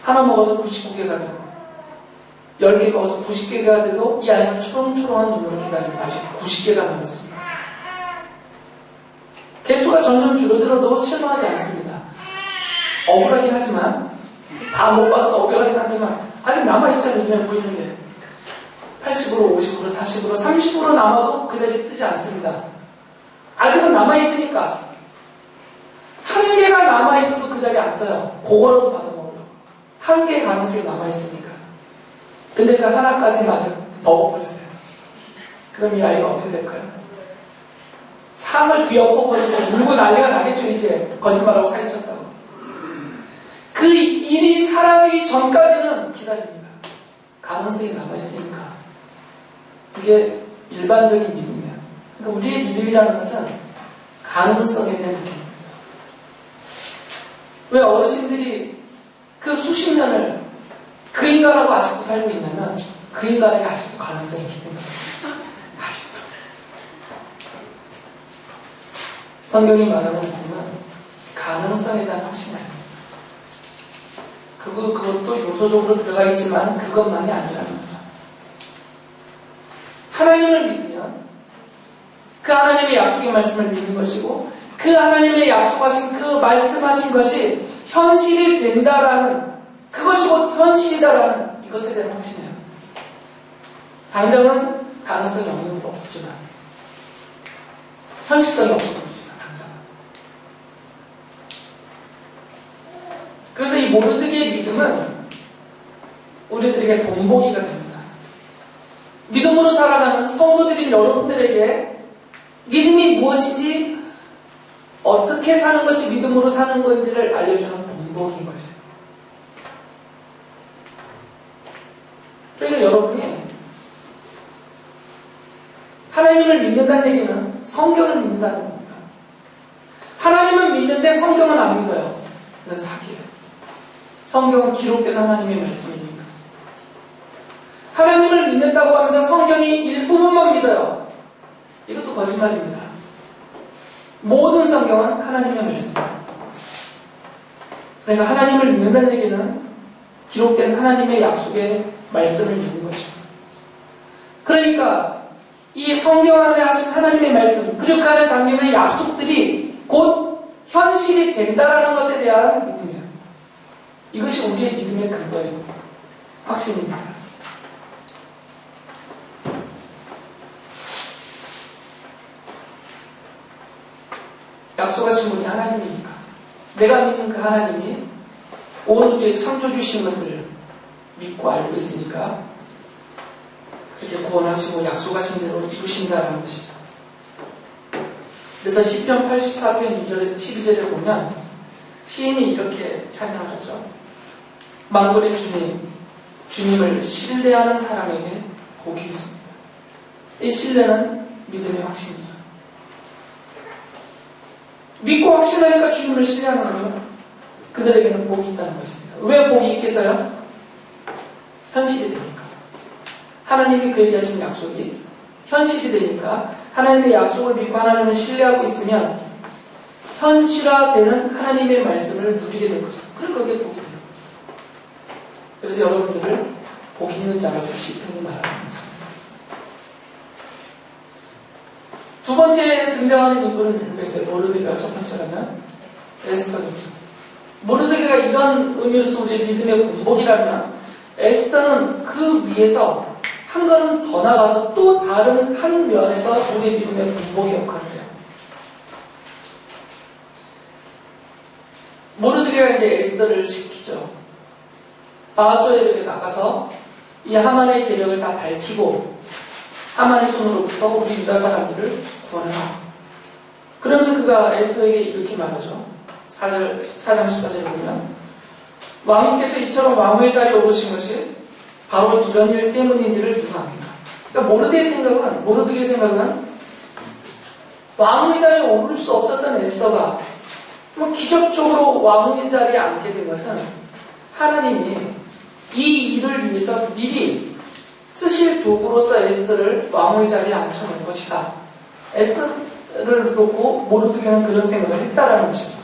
하나 먹어서 99개가 되고 10개 먹어서 90개가 돼도 이 아이는 초롱초롱한 눈으로 기다리고 다시 90개가 남았습니다. 개수가 점점 줄어들어도 실망하지 않습니다. 억울하긴 하지만 다 못 받아서 억울하긴 하지만 아직 남아있잖아요. 눈에 보이는 게 80으로 50으로 40으로 30으로 남아도 그 자리에 뜨지 않습니다. 아직은 남아있으니까 한 개가 남아있어도 그 자리에 안 떠요. 그거라도 받아먹으려고. 한 개의 가능성이 남아있으니까. 근데 그 하나까지 먹어버렸어요. 그럼 이 아이가 어떻게 될까요? 삶을 뒤엎어버리고 울고 난리가 나겠죠. 이제 거짓말하고 사기쳤다고. 그 일이 사라지기 전까지는 기다립니다. 가능성이 남아있으니까. 그게 일반적인 믿음이에요. 그러니까 우리의 믿음이라는 것은 가능성에 대한 믿음입니다. 왜 어르신들이 그 수십 년을 그 인간하고 아직도 살고 있냐면 그 인간에게 아직도 가능성이 있기 때문에 아직도 성경이 말하는 믿음은 가능성에 대한 확신이 아닙니다. 그것도 요소적으로 들어가 있지만 그것만이 아니라는 거죠. 하나님을 믿으면 그 하나님의 약속의 말씀을 믿는 것이고 그 하나님의 약속하신 그 말씀하신 것이 현실이 된다라는 그것이 곧 현실이다라는 이것에 대한 확신이에요. 당장은 가능성이 없지만 현실성이 없지만 당장은. 그래서 이 모르드게의 믿음은 우리들에게 본보기가 됩니다. 믿음으로 살아가는 성도들인 여러분들에게 믿음이 무엇인지 어떻게 사는 것이 믿음으로 사는 건지를 알려주는 본보기인 것이에요. 그러니까 여러분이 하나님을 믿는다는 얘기는 성경을 믿는다는 겁니다. 하나님은 믿는데 성경은 안 믿어요. 이건 사기예요. 성경은 기록된 하나님의 말씀이니까. 하나님을 믿는다고 하면서 성경이 일부분만 믿어요. 이것도 거짓말입니다. 모든 성경은 하나님의 말씀입니다. 그러니까 하나님을 믿는다는 얘기는 기록된 하나님의 약속의 말씀을 믿는 것입니다. 그러니까 이 성경 안에 하신 하나님의 말씀, 그리고 그 안에 담기는 약속들이 곧 현실이 된다라는 것에 대한 믿음이에요. 이것이 우리의 믿음의 근거예요. 확신입니다. 약속하신 분이 하나님이니까 내가 믿는 그 하나님이 온 우주에 창조주신 것을 믿고 알고 있으니까 그렇게 구원하시고 약속하신 대로 이루신다는 것이죠. 그래서 시편 84편 2절, 12절에 보면 시인이 이렇게 찬양을 하죠. 만군의 주님, 주님을 신뢰하는 사람에게 복이 있습니다. 이 신뢰는 믿음의 확신이죠. 믿고 확신하니까 주님을 신뢰하는 거죠. 그들에게는 복이 있다는 것입니다. 왜 복이 있겠어요? 현실이 되니까. 하나님이 그에게 하신 약속이 현실이 되니까 하나님의 약속을 믿고 하나님을 신뢰하고 있으면 현실화되는 하나님의 말씀을 누리게 될 거죠. 그럼 그게 복이 돼요. 그래서 여러분들을 복 있는 자라고 시편이 말하는 거죠. 두 번째 등장하는 인물은 누구겠어요? 모르드게가 첫 번째라면 에스더죠. 모르드게가 이런 의미로서 우리의 믿음의 본보기라면 에스더는 그 위에서 한 걸음 더 나가서 또 다른 한 면에서 우리의 믿음의 본보기 역할을 해요. 모르드게가 이제 에스더를 시키죠. 아하수에르에게 나가서 이 하만의 계략을 다 밝히고 하만의 손으로부터 우리 유다 사람들을 구원하라. 그러면서 그가 에스더에게 이렇게 말하죠. 4장 14절에 보면 왕님께서 이처럼 왕후의 자리에 오르신 것이 바로 이런 일 때문인지를 누가 압니까? 그러니까 모르드게의 생각은 왕후의 자리에 오를 수 없었던 에스더가 기적적으로 왕후의 자리에 앉게 된 것은 하나님이 이 일을 위해서 미리 쓰실 도구로서 에스더를 왕후의 자리에 앉혀놓은 것이다. 에스더를 놓고 모르드게는 그런 생각을 했다라는 것이죠.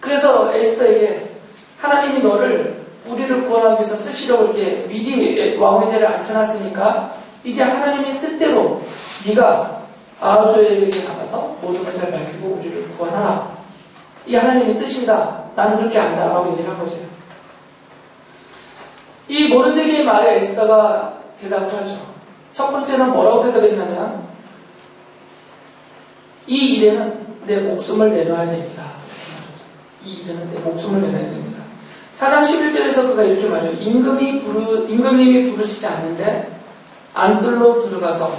그래서 에스더에게 하나님이 너를 우리를 구원하기 위해서 쓰시려고 이렇게 미리 왕후의 자리에 앉혀놨으니까 이제 하나님의 뜻대로 네가 아하수에르에게 나가서 모든 것을 밝히고 우리를 구원하라. 이 하나님의 뜻이다. 나는 그렇게 안다. 라고 얘기를 한 거죠. 이 모르드게의 말에 에스더가 대답을 하죠. 첫 번째는 뭐라고 대답했냐면 이 일에는 내 목숨을 내놔야 됩니다. 이 일에는 내 목숨을 내놔야 됩니다. 4장 11절에서 그가 이렇게 말해요. 임금님이 부르시지 않는데 안뜰로 들어가서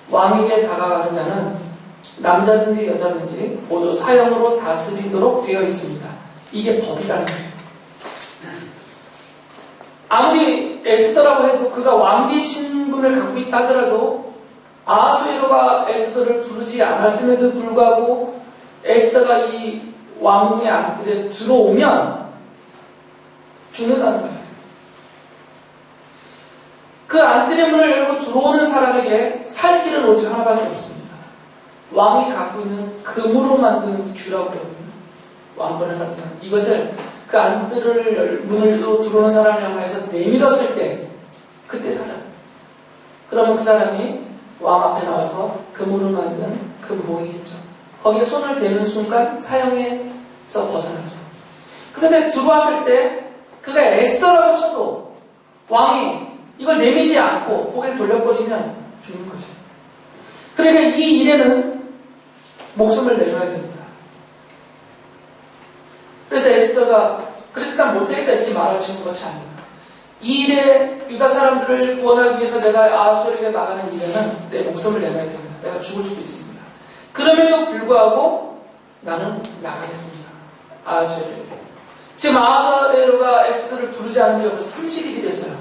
왕에게 다가가는 자는 남자든지 여자든지 모두 사형으로 다스리도록 되어 있습니다. 이게 법이라는 거죠. 아무리 에스더라고 해도 그가 왕비 신분을 갖고 있다 하더라도 아하수에로가 에스더를 부르지 않았음에도 불구하고 에스더가 이 왕궁의 안뜰에 들어오면 죽는다는 거예요. 그 안뜰의 문을 열고 들어오는 사람에게 살 길은 오직 하나밖에 없습니다. 왕이 갖고 있는 금으로 만든 규라고 그러거든요. 왕권을 상징하는 이것을 그 안뜰을 문으로 들어오는 사람을 향해서 내밀었을 때 그때 살아요. 그러면 그 사람이 왕 앞에 나와서 금으로 만든 금봉이겠죠. 거기에 손을 대는 순간 사형에서 벗어나죠. 그런데 들어왔을 때 그가 에스더라고 쳐도 왕이 이걸 내미지 않고 고개를 돌려버리면 죽는 거죠. 그러니까 이 일에는 목숨을 내줘야 됩니다. 그래서 에스더가 그래서 난 못하겠다 이렇게 말하시는 것이 아닙니다. 이 일에 유다 사람들을 구원하기 위해서 내가 아하수에르에게 나가는 일에는 내 목숨을 내놔야 됩니다. 내가 죽을 수도 있습니다. 그럼에도 불구하고 나는 나가겠습니다. 아하수에르에게. 지금 아하수에르가 에스더를 부르지 않은 지 벌써 30일이 됐어요.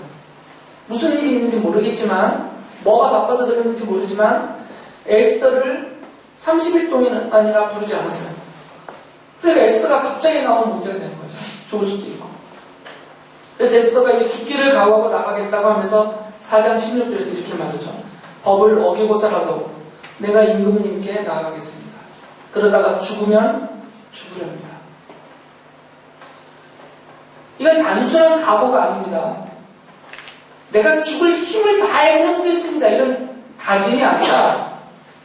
무슨 일이 있는지 모르겠지만 뭐가 바빠서 그랬는지 모르지만 에스더를 30일 동안이나 부르지 않았어요. 그러니까 에스더가 갑자기 나온 문제가 되는 거죠. 죽을 수도 있고. 그래서 에스더가 이제 죽기를 각오하고 나가겠다고 하면서 4장 16절에서 이렇게 말하죠. 법을 어기고서라도 내가 임금님께 나아가겠습니다. 그러다가 죽으면 죽으렵니다. 이건 단순한 각오가 아닙니다. 내가 죽을 힘을 다해서 해보겠습니다. 이런 다짐이 아니라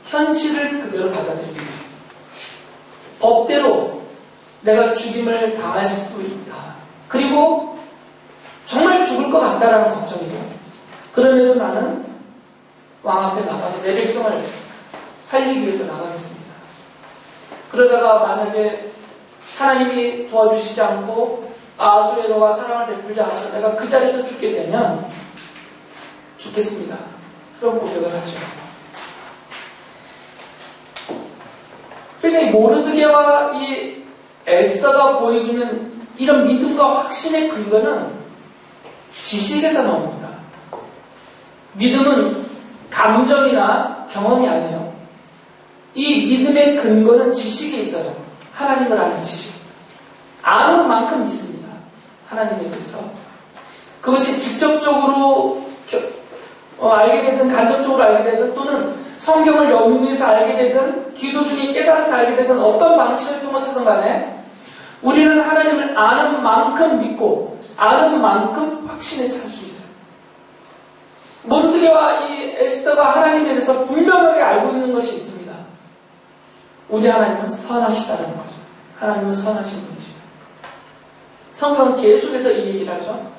현실을 그대로 받아들이는 거죠. 법대로 내가 죽임을 당할 수도 있다. 그리고 정말 죽을 것 같다라는 걱정이죠. 그럼에도 나는 왕 앞에 나가서 내 백성을 살리기 위해서 나가겠습니다. 그러다가 만약에 하나님이 도와주시지 않고 아하수에로가 사랑을 베풀지 않아서 내가 그 자리에서 죽게 되면 죽겠습니다. 그런 고백을 하죠. 그러니까 이 모르드게와 이 에스더가 보이고 있는 이런 믿음과 확신의 근거는 지식에서 나옵니다. 믿음은 감정이나 경험이 아니에요. 이 믿음의 근거는 지식에 있어요. 하나님을 아는 지식. 아는 만큼 믿습니다. 하나님에 대해서. 그것이 직접적으로 알게 되든 간접적으로 알게 되든 또는 성경을 연구해서 알게 되든 기도 중에 깨달아서 알게 되든 어떤 방식을 통해서든 간에 우리는 하나님을 아는 만큼 믿고 아는 만큼 확신에 찰 수 있어요. 모르드게와 이 에스더가 하나님에 대해서 분명하게 알고 있는 것이 있습니다. 우리 하나님은 선하시다는 거죠. 하나님은 선하신 분이시다. 성경은 계속해서 이 얘기를 하죠.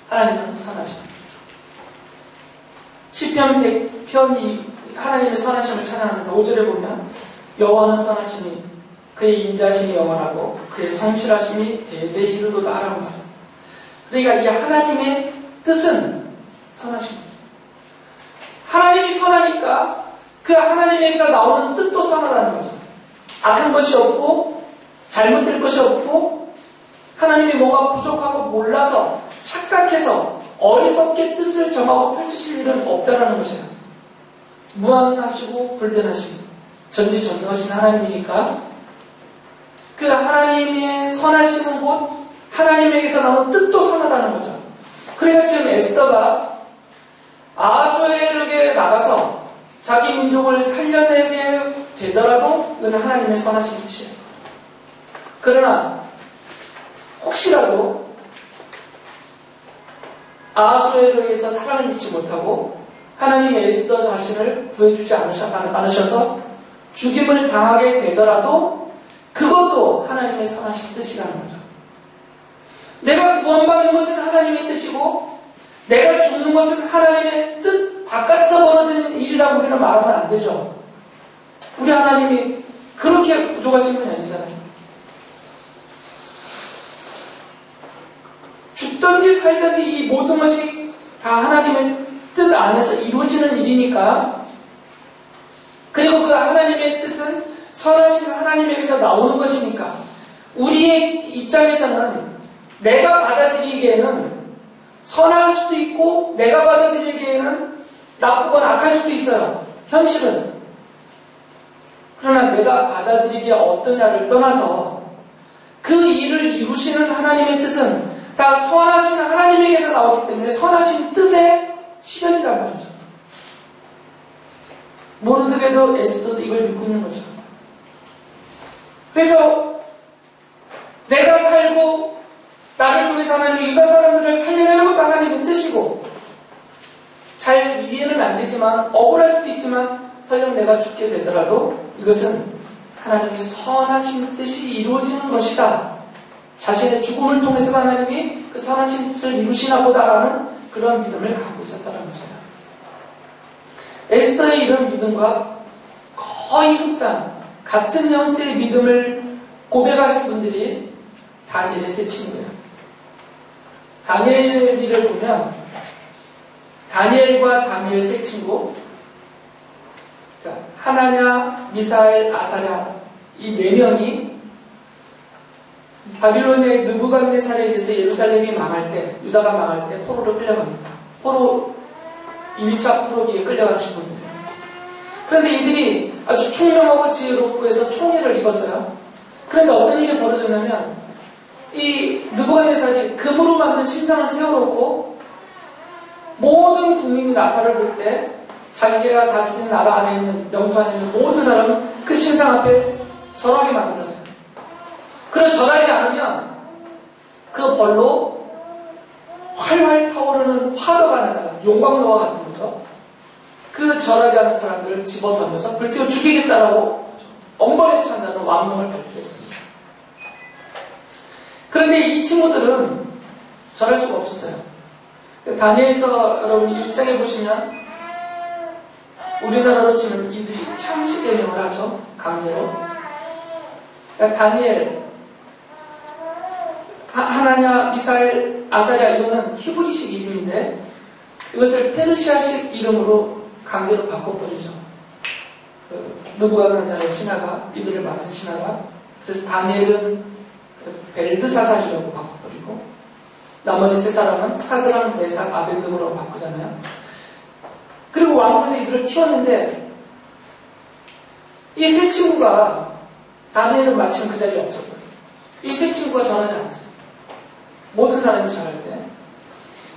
하나님은 선하시다. 시편 100편이 하나님의 선하심을 찬양합니다. 5절에 보면 여호와는 선하심이 그의 인자심이 영원하고 그의 성실하심이 대대에 이르도다 라고 말해요. 그러니까 이 하나님의 뜻은 선하신 거죠. 하나님이 선하니까 그 하나님에게서 나오는 뜻도 선하다는 거죠. 악한 것이 없고 잘못될 것이 없고 하나님이 뭐가 부족하고 몰라서 착각해서 어리석게 뜻을 정하고 펼치실 일은 없다라는 것이에요. 무한하시고 불변하시고 전지전능하신 하나님이니까 그 하나님의 선하심은 곧 하나님에게서 나오는 뜻도 선하다는 거죠. 그러니까 지금 에스더가 아하수에르에게 나가서 자기 민족을 살려내게 되더라도 이건 하나님의 선하신 뜻이에요. 그러나 혹시라도 아하수에르에게서 사랑을 믿지 못하고 하나님의 에스더 자신을 구해주지 않으셔서 죽임을 당하게 되더라도 그것도 하나님의 선하신 뜻이라는 거죠. 내가 구원받는 것은 하나님의 뜻이고 내가 죽는 것은 하나님의 뜻 바깥에서 벌어지는 일이라고 우리는 말하면 안 되죠. 우리 하나님이 그렇게 부족하신 분이 아니잖아요. 죽든지 살든지 이 모든 것이 다 하나님의 뜻 안에서 이루어지는 일이니까 그리고 그 하나님의 뜻은 선하신 하나님에게서 나오는 것이니까 우리의 입장에서는 내가 받아들이기에는 선할 수도 있고 내가 받아들이기에는 나쁘거나 악할 수도 있어요. 현실은. 그러나 내가 받아들이기에 어떠냐를 떠나서 그 일을 이루시는 하나님의 뜻은 다 선하신 하나님에게서 나오기 때문에 선하신 뜻의 실현이란 말이죠. 모르드게도 에스더도 이걸 믿고 있는 거죠. 그래서 내가 살고 나를 통해서 하나님이 유다 사람들을 살려내는 것도 하나님의 뜻이고 잘 이해는 안 되지만 억울할 수도 있지만 설령 내가 죽게 되더라도 이것은 하나님의 선하신 뜻이 이루어지는 것이다. 자신의 죽음을 통해서 하나님이 그 선하신 뜻을 이루시나 보다라는 그런 믿음을 갖고 있었다는 거죠. 에스더의 이런 믿음과 거의 흡사한 같은 형태의 믿음을 고백하신 분들이 다니엘의 세 친구예요. 다니엘을 보면 다니엘과 다니엘 세 친구 그러니까 하나냐, 미사엘, 아사랴 이 네 명이 바빌론의 느부갓네살에 의해서 예루살렘이 망할 때 유다가 망할 때 포로로 끌려갑니다. 포로 1차 포로기에 끌려가신 분들이에요. 그런데 이들이 아주 총명하고 지혜롭고 해서 총애를 입었어요. 그런데 어떤 일이 벌어졌냐면 이 느부갓네살이 금으로 만든 신상을 세워놓고 모든 국민이 나팔을 불 때 자기가 다스리는 나라 안에 있는 영토 안에 있는 모든 사람은 그 신상 앞에 절하게 만들었어요. 그리고 절하지 않으면 그 벌로 활활 타오르는 화덕 안에다가 용광로와 같은 거죠. 그 절하지 않은 사람들을 집어던져서 불태워 죽이겠다라고 엄벌해찬다는 왕명을 발표했습니다. 그런데 이 친구들은 절할 수가 없었어요. 다니엘서 여러분 1장에 보시면 우리나라로 치면 이들이 창시개명을 하죠. 강제로. 그러니까 다니엘, 하나냐, 미사엘, 아사랴 이거는 히브리식 이름인데 이것을 페르시아식 이름으로 강제로 바꿔버리죠. 느부갓네살의 신하가 이들을 맡은 신하가 그래서 다니엘은 벨드사살이라고 바꿔버리고 나머지 세 사람은 사드랑, 메삭, 아벤느고라고 바꾸잖아요. 그리고 왕궁에서 이들을 키웠는데 이 세 친구가 다니엘은 마침 그 자리에 없었거든요. 이 세 친구가 전하지 않았어요. 모든 사람이 전할 때.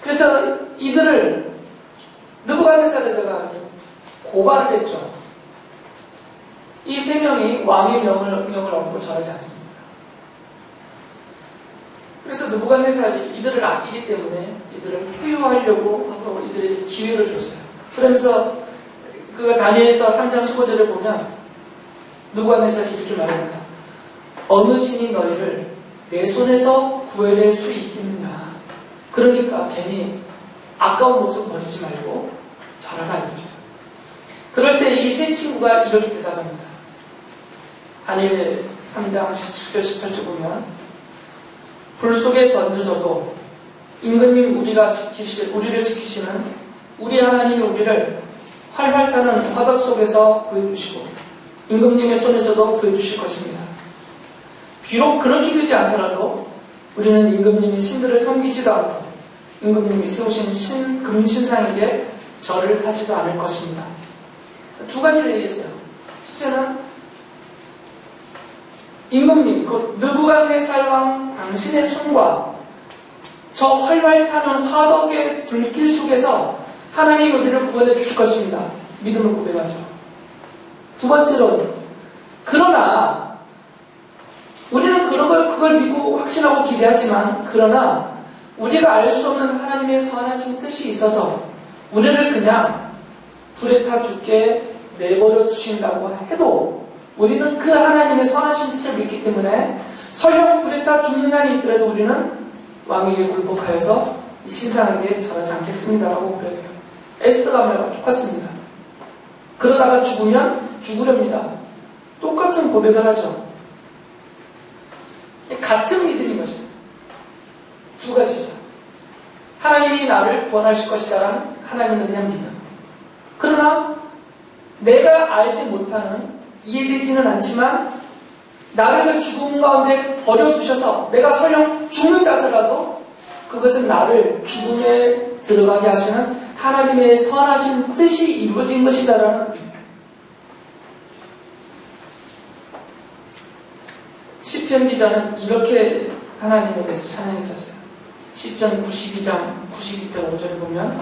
그래서 이들을 느부갓네살에다가 고발을 했죠. 이 세 명이 왕의 명을 어기고 전하지 않습니다. 그래서 느부갓네살이 이들을 아끼기 때문에 이들을 후유하려고 하고 이들에게 기회를 줬어요. 그러면서 그 다니엘서 3장 15절을 보면 느부갓네살이 이렇게 말합니다. 어느 신이 너희를 내 손에서 구해낼 수 있겠느냐. 그러니까 괜히 아까운 목숨 버리지 말고 절하라 이거죠. 그럴 때 이 세 친구가 이렇게 대답합니다. 다니엘 3장 17절 18절 보면 불 속에 던져져도 임금님 우리를 지키시는 우리 하나님이 우리를 활활 타는 화덕 속에서 구해주시고 임금님의 손에서도 구해주실 것입니다. 비록 그렇게 되지 않더라도 우리는 임금님이 신들을 섬기지도 않고 임금님이 세우신 금신상에게 절을 하지도 않을 것입니다. 두 가지를 얘기했어요. 첫째는 임금님, 그 느부갓네살 왕 당신의 손과 저 활활 타는 화덕의 불길 속에서 하나님이 우리를 구원해 주실 것입니다. 믿음을 고백하죠. 두 번째로, 그러나 우리는 그걸 믿고 확신하고 기대하지만 그러나 우리가 알 수 없는 하나님의 선하신 뜻이 있어서 우리를 그냥 불에 타 죽게 내버려 두신다고 해도 우리는 그 하나님의 선하신 뜻을 믿기 때문에 설령 불에 타 죽는 날이 있더라도 우리는 왕에게 굴복하여서 이 신상에게 절하지 않겠습니다라고 고백해요. 에스더가 말과 똑같습니다. 그러다가 죽으면 죽으렵니다. 똑같은 고백을 하죠. 같은 믿음인 것입니다. 두 가지죠. 하나님이 나를 구원하실 것이다라는 하나님에 대한 믿음. 그러나 내가 알지 못하는 이해되지는 않지만 나를 그 죽음 가운데 버려두셔서 내가 설령 죽는다 하더라도 그것은 나를 죽음에 들어가게 하시는 하나님의 선하신 뜻이 이루어진 것이다라는 시편 기자는 이렇게 하나님에 대해서 찬양했었어요. 시편 92장 92편 5절을 보면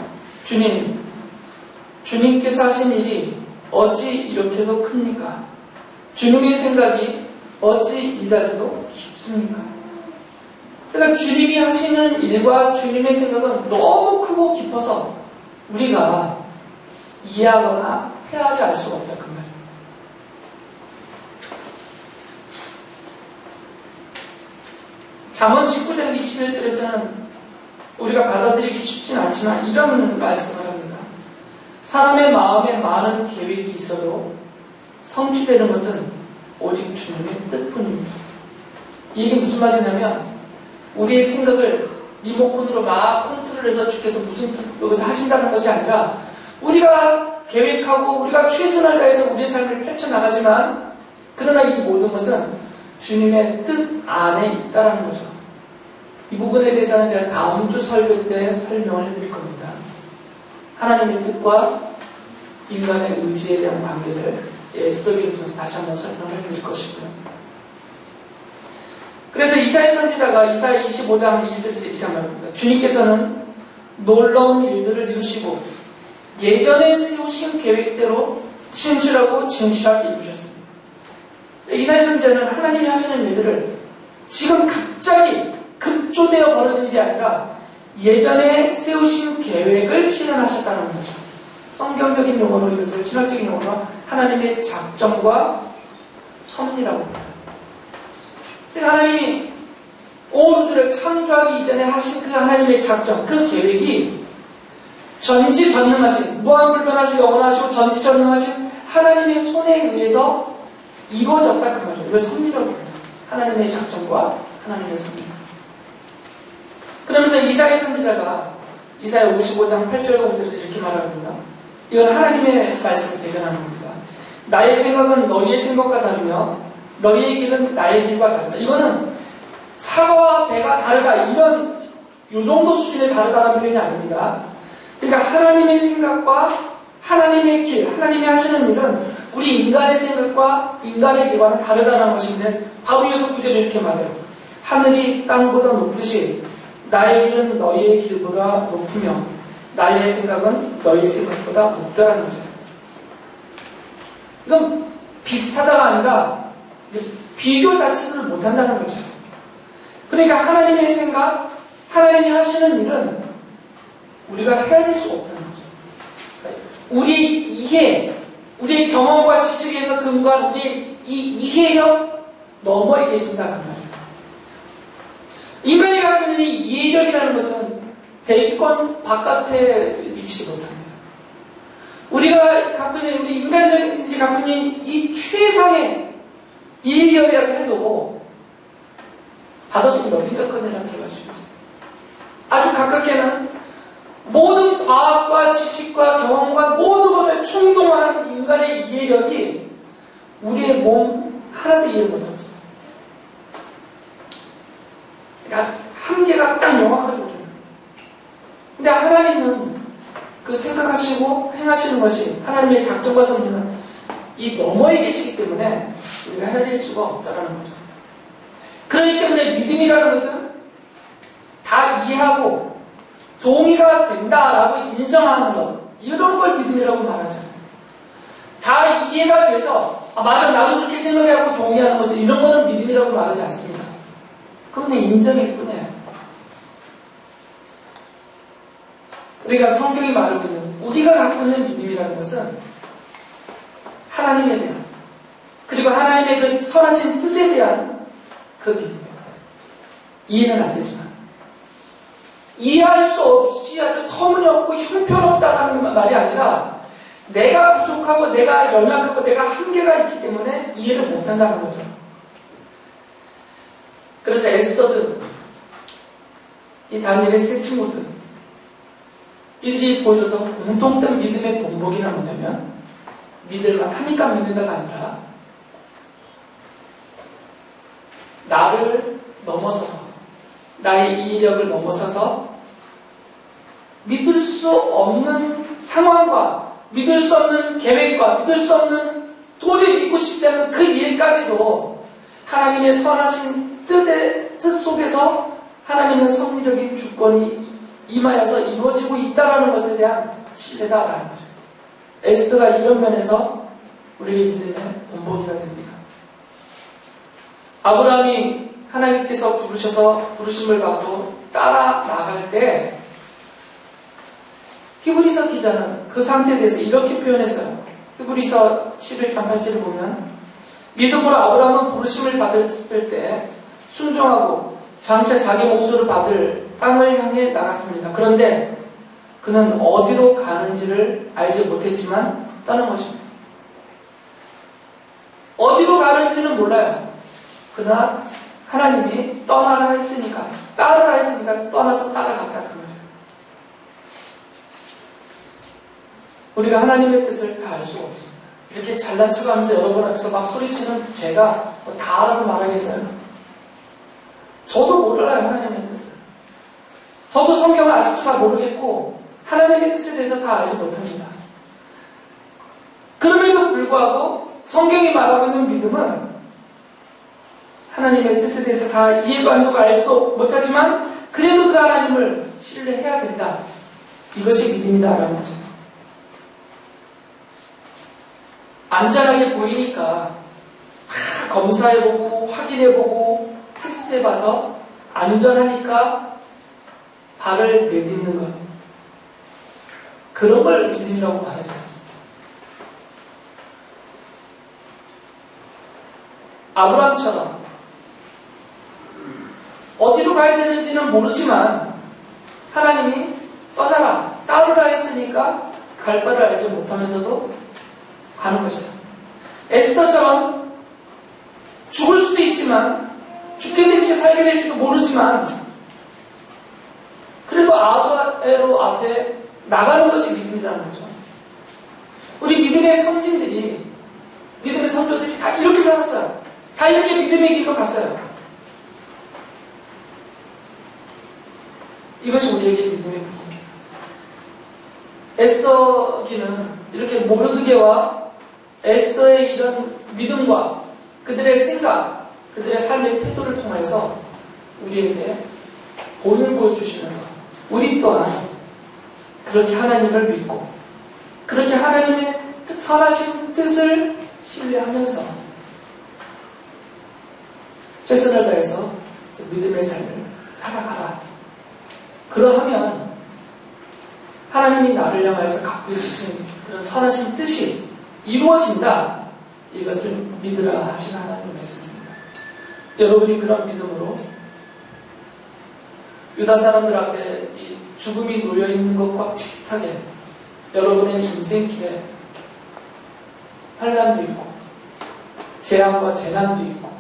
주님께서 하신 일이 어찌 이렇게도 큽니까? 주님의 생각이 어찌 이다지도 깊습니까? 그러니까 주님이 하시는 일과 주님의 생각은 너무 크고 깊어서 우리가 이해하거나 헤아려 알 수가 없다 그 말이에요. 잠언 19장 21절에서는 우리가 받아들이기 쉽진 않지만 이런 말씀을 합니다. 사람의 마음에 많은 계획이 있어도 성취되는 것은 오직 주님의 뜻뿐입니다. 이게 무슨 말이냐면 우리의 생각을 리모컨으로 막 컨트롤해서 주께서 무슨 뜻을 여기서 하신다는 것이 아니라 우리가 계획하고 우리가 최선을 다해서 우리의 삶을 펼쳐나가지만 그러나 이 모든 것은 주님의 뜻 안에 있다는 거죠. 이 부분에 대해서는 제가 다음 주 설교 때 설명을 해드릴 겁니다. 하나님의 뜻과 인간의 의지에 대한 관계를 에스더기를 통해서 다시 한번 설명을 드릴 것이고요. 그래서 이사야 선지자가 이사야 25장 1절에서 이렇게 말합니다. 주님께서는 놀라운 일들을 이루시고 예전에 세우신 계획대로 진실하고 진실하게 이루셨습니다. 이사야 선지자는 하나님이 하시는 일들을 지금 갑자기 급조되어 벌어진 일이 아니라 예전에 세우신 계획을 실현하셨다는 거죠. 성경적인 용어로 이것을 신학적인 용어로 하나님의 작정과 섭리라고 합니다. 하나님이 온 우주를 창조하기 이전에 하신 그 하나님의 작정, 그 계획이 전지전능하신, 무한불변하시고 영원하시고 전지전능하신 하나님의 손에 의해서 이루어졌다 그 말이에요. 이걸 섭리라고 합니다. 하나님의 작정과 하나님의 섭리. 그러면서 이사야 선지자가 이사야 55장 8절과 9절에서 이렇게 말합니다. 이건 하나님의 말씀을 대변하는 겁니다. 나의 생각은 너희의 생각과 다르며 너희의 길은 나의 길과 다르다. 이거는 사과와 배가 다르다. 이런 요 정도 수준의 다르다라는 표현이 아닙니다. 그러니까 하나님의 생각과 하나님의 길, 하나님이 하시는 일은 우리 인간의 생각과 인간의 길과는 다르다는 것인데 바로 이어서 구절이 이렇게 말해요. 하늘이 땅보다 높으시 나의 길은 너희의 길보다 높으며 나의 생각은 너희의 생각보다 높다는 거죠. 이건 비슷하다가 아니라 비교 자체를 못한다는 거죠. 그러니까 하나님의 생각, 하나님이 하시는 일은 우리가 헤아릴 수 없다는 거죠. 우리 이해, 우리의 경험과 지식에서 근거한 우리 이 이해력 너머에 계신다 그 말이에요. 인간이 갖고 있는 이 이해력이라는 것은 대기권 바깥에 미치지 못합니다. 우리가 갖고 있는 우리 인간적인 갖고 있는 이 최상의 이해력이라고 해도 바닷속 몇 미터권이나 들어갈 수 있어요. 아주 가깝게는 모든 과학과 지식과 경험과 모든 것을 충동하는 인간의 이해력이 우리의 몸 하나도 이해를 못하고 있어요. 그러니까 한계가 딱 명확하게 오죠. 근데 하나님은 그 생각하시고 행하시는 것이 하나님의 작정과 섭리는 이 너머에 계시기 때문에 우리가 헤아릴 수가 없다는 거죠. 그렇기 때문에 믿음이라는 것은 다 이해하고 동의가 된다라고 인정하는 것, 이런 걸 믿음이라고 말하잖아요. 다 이해가 돼서 맞아 나도 그렇게 생각해갖고 동의하는 것을 이런 거는 믿음이라고 말하지 않습니다. 그건 그냥 인정일 뿐이에요. 우리가 성경이 말하고 있는 우리가 갖고 있는 믿음이라는 것은 하나님에 대한 그리고 하나님의 그 선하신 뜻에 대한 그 믿음입니다. 이해는 안 되지만 이해할 수 없이 아주 터무니없고 형편없다라는 말이 아니라 내가 부족하고 내가 연약하고 내가 한계가 있기 때문에 이해를 못한다는 거죠. 그래서 에스더든 이 다니엘의 세 친구들 이들이 보여줬던 공통된 믿음의 본보기는 뭐냐면 믿을만 하니까 믿는다가 아니라 나를 넘어서서 나의 이해력을 넘어서서 믿을 수 없는 상황과 믿을 수 없는 계획과 믿을 수 없는 도저히 믿고 싶지 않은 그 일까지도 하나님의 선하신 뜻 속에서 하나님의 섭리적인 주권이 임하여서 이루어지고 있다는 것에 대한 신뢰다라는 거죠. 에스더가 이런 면에서 우리의 믿음의 본보기가 됩니다. 아브라함이 하나님께서 부르심을 받고 따라 나갈 때 히브리서 기자는 그 상태에 대해서 이렇게 표현했어요. 히브리서 11장 8절을 보면 믿음으로 아브라함은 부르심을 받았을 때 순종하고 장차 자기 몫으로 받을 땅을 향해 나갔습니다. 그런데 그는 어디로 가는지를 알지 못했지만 떠난 것입니다. 어디로 가는지는 몰라요. 그러나 하나님이 떠나라 했으니까 따르라 했으니까 떠나서 따라갔다 그 말이에요. 우리가 하나님의 뜻을 다 알 수가 없습니다. 이렇게 잘난 척하면서 여러분 앞에서 막 소리치는 제가 다 알아서 말하겠어요? 저도 몰라요, 하나님의 뜻을. 저도 성경을 아직도 다 모르겠고 하나님의 뜻에 대해서 다 알지 못합니다. 불구하고 성경이 말하고 있는 믿음은 하나님의 뜻에 대해서 다 이해도 안 되고 알지도 못하지만 그래도 그 하나님을 신뢰해야 된다. 이것이 믿음이다라는 거죠. 안전하게 보이니까 다 검사해보고 확인해보고 테스트해봐서 안전하니까 발을 내딛는 것. 그런 걸 믿음이라고 말하지 않습니다. 아브라함처럼 어디로 가야 되는지는 모르지만 하나님이 떠나라, 따르라 했으니까 갈 바를 알지 못하면서도 가는 것이다. 에스더처럼 죽을 수도 있지만 죽게 될지 살게 될지도 모르지만 그래도 아수에로 앞에 나가는 것이 믿음이라는 거죠. 우리 믿음의 선진들이, 믿음의 선조들이 다 이렇게 살았어요. 다 이렇게 믿음의 길로 갔어요. 이것이 우리에게 믿음의 분입니다. 에스더기는 이렇게 모르드게와 에스더의 이런 믿음과 그들의 생각, 그들의 삶의 태도를 통해서 우리에게 본을 보여주시면서 우리 또한 그렇게 하나님을 믿고 그렇게 하나님의 선하신 뜻을 신뢰하면서 최선을 다해서 믿음의 삶을 살아가라. 그러하면 하나님이 나를 향하여서 갖고 계신 그런 선하신 뜻이 이루어진다. 이것을 믿으라 하시는 하나님의 말씀입니다. 여러분이 그런 믿음으로 유다 사람들 앞에 이 죽음이 놓여있는 것과 비슷하게 여러분의 인생길에 환난도 있고 재앙과 재난도 있고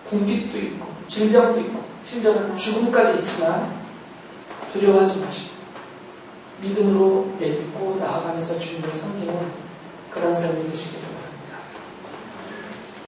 궁핍도 있고 질병도 있고 심지어는 죽음까지 있지만 두려워하지 마시고 믿음으로 내딛고 나아가면서 주님을 섬기는 그런 삶이 되시기를 바랍니다.